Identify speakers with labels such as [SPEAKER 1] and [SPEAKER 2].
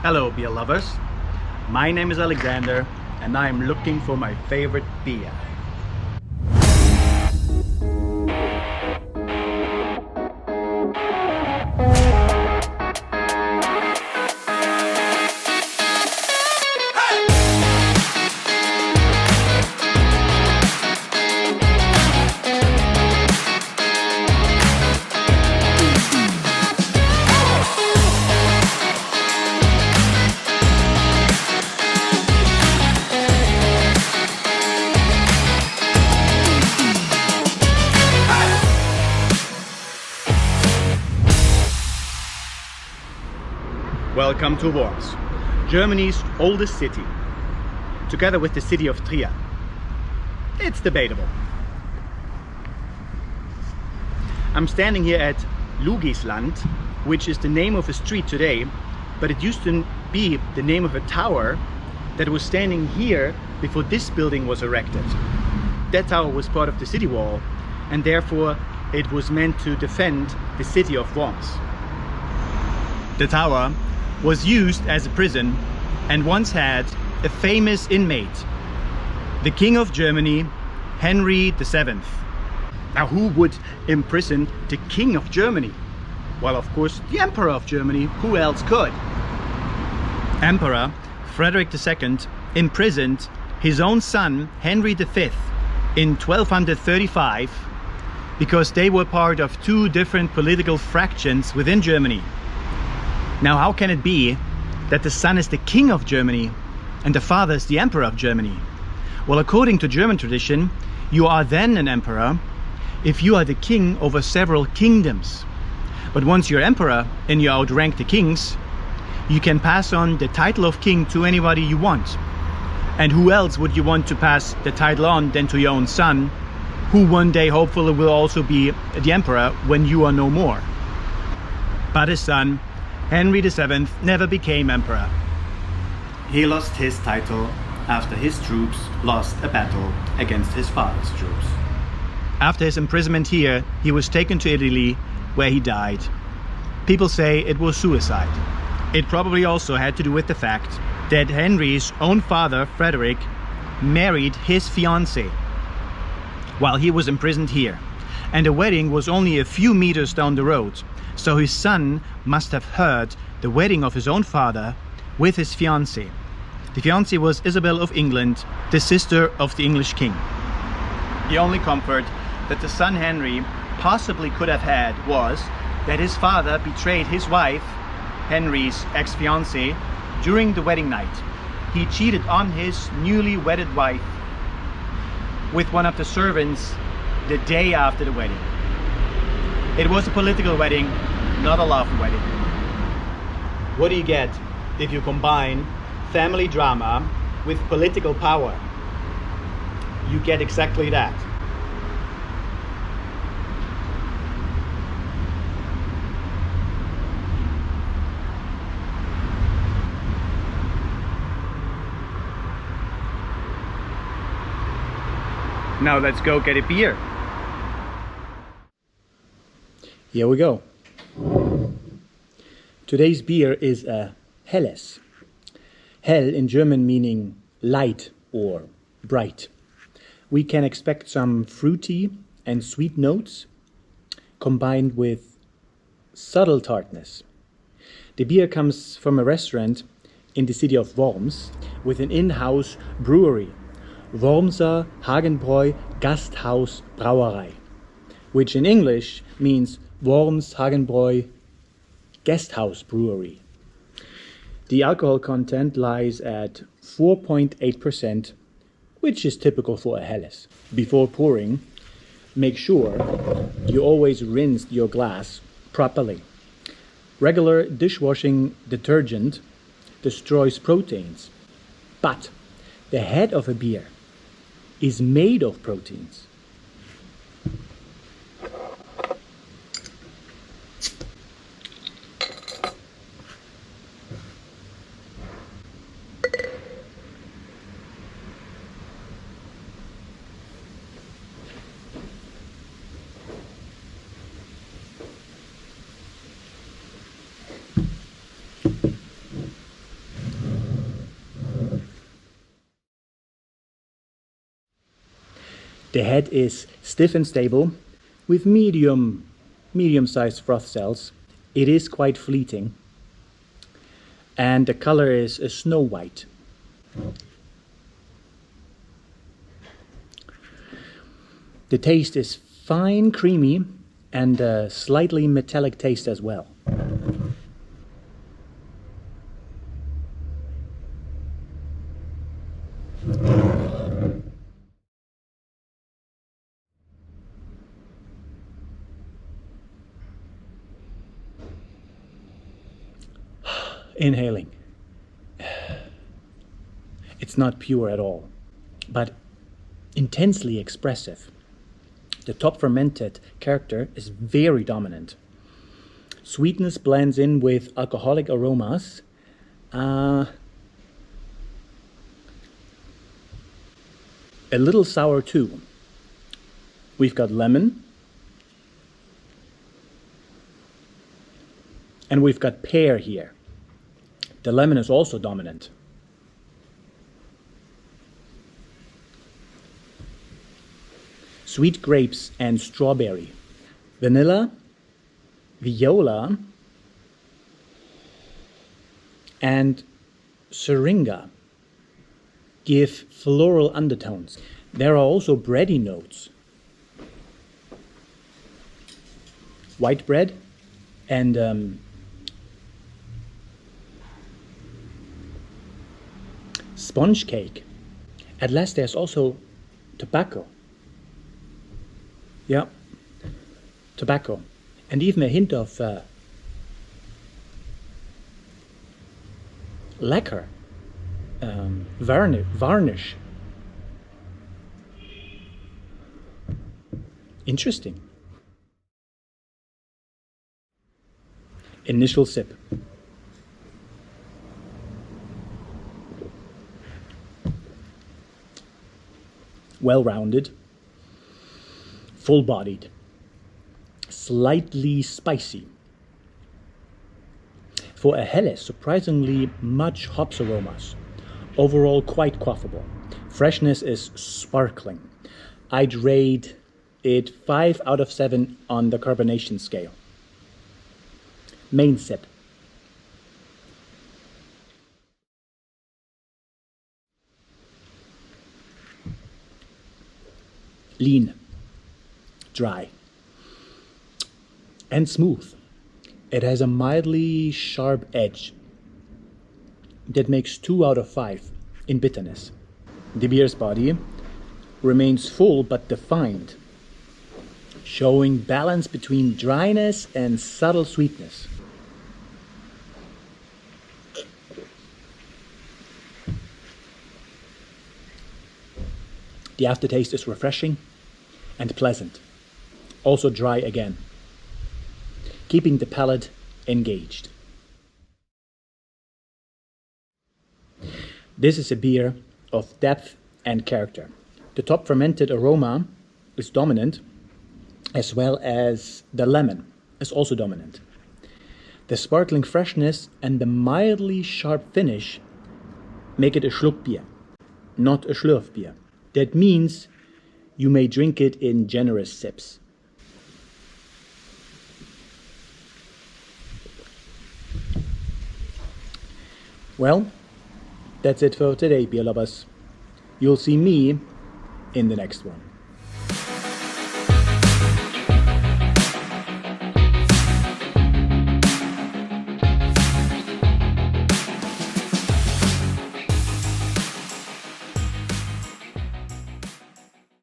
[SPEAKER 1] Hello beer lovers, my name is Alexander and I'm looking for my favorite beer. Welcome to Worms, Germany's oldest city, together with the city of Trier. It's debatable. I'm standing here at Lugisland, which is the name of a street today, but it used to be the name of a tower that was standing here before this building was erected. That tower was part of the city wall, and therefore it was meant to defend the city of Worms. The tower was used as a prison and once had a famous inmate, the King of Germany, Henry VII. Now, who would imprison the King of Germany? Well, of course, the Emperor of Germany. Who else could? Emperor Frederick II imprisoned his own son, Henry V, in 1235 because they were part of two different political fractions within Germany. Now, how can it be that the son is the king of Germany and the father is the emperor of Germany? Well, according to German tradition, you are then an emperor if you are the king over several kingdoms. But once you're emperor and you outrank the kings, you can pass on the title of king to anybody you want. And who else would you want to pass the title on than to your own son, who one day hopefully will also be the emperor when you are no more? But his son, Henry VII, never became emperor. He lost his title after his troops lost a battle against his father's troops. After his imprisonment here, he was taken to Italy, where he died. People say it was suicide. It probably also had to do with the fact that Henry's own father, Frederick, married his fiancée while he was imprisoned here. And the wedding was only a few meters down the road. So his son must have heard the wedding of his own father with his fiancée. The fiancée was Isabel of England, the sister of the English king. The only comfort that the son Henry possibly could have had was that his father betrayed his wife, Henry's ex-fiancée, during the wedding night. He cheated on his newly wedded wife with one of the servants the day after the wedding. It was a political wedding, not a love wedding. What do you get if you combine family drama with political power? You get exactly that. Now let's go get a beer. Here we go. Today's beer is a Helles. Hell in German meaning light or bright. We can expect some fruity and sweet notes combined with subtle tartness. The beer comes from a restaurant in the city of Worms with an in-house brewery, Wormser Hagenbräu Gasthaus Brauerei, which in English means Worms Hagenbräu Gasthaus Brewery. The alcohol content lies at 4.8%, which is typical for a Helles. Before pouring, make sure you always rinse your glass properly. Regular dishwashing detergent destroys proteins, but the head of a beer is made of proteins. The head is stiff and stable with medium-sized froth cells. It is quite fleeting. And the color is a snow white. The taste is fine, creamy, and a slightly metallic taste as well. Inhaling. It's not pure at all, but intensely expressive. The top fermented character is very dominant. Sweetness blends in with alcoholic aromas. A little sour too. We've got lemon. And we've got pear here. The lemon is also dominant. Sweet grapes and strawberry. Vanilla, viola, and syringa give floral undertones. There are also bready notes. White bread and sponge cake. At last there's also tobacco. Yeah, tobacco. And even a hint of lacquer, varnish. Interesting. Initial sip. Well-rounded, full-bodied, slightly spicy. For a Helles, surprisingly much hops aromas. Overall quite quaffable. Freshness is sparkling. I'd rate it 5 out of 7 on the carbonation scale. Main sip. Lean, dry, and smooth. It has a mildly sharp edge that makes 2 out of 5 in bitterness. The beer's body remains full but defined, showing balance between dryness and subtle sweetness. The aftertaste is refreshing and pleasant, also dry again, keeping the palate engaged. This is a beer of depth and character. The top fermented aroma is dominant, as well as the lemon is also dominant. The sparkling freshness and the mildly sharp finish make it a Schluckbier, not a Schlürfbier. That means you may drink it in generous sips. Well, that's it for today, beer lovers. You'll see me in the next one.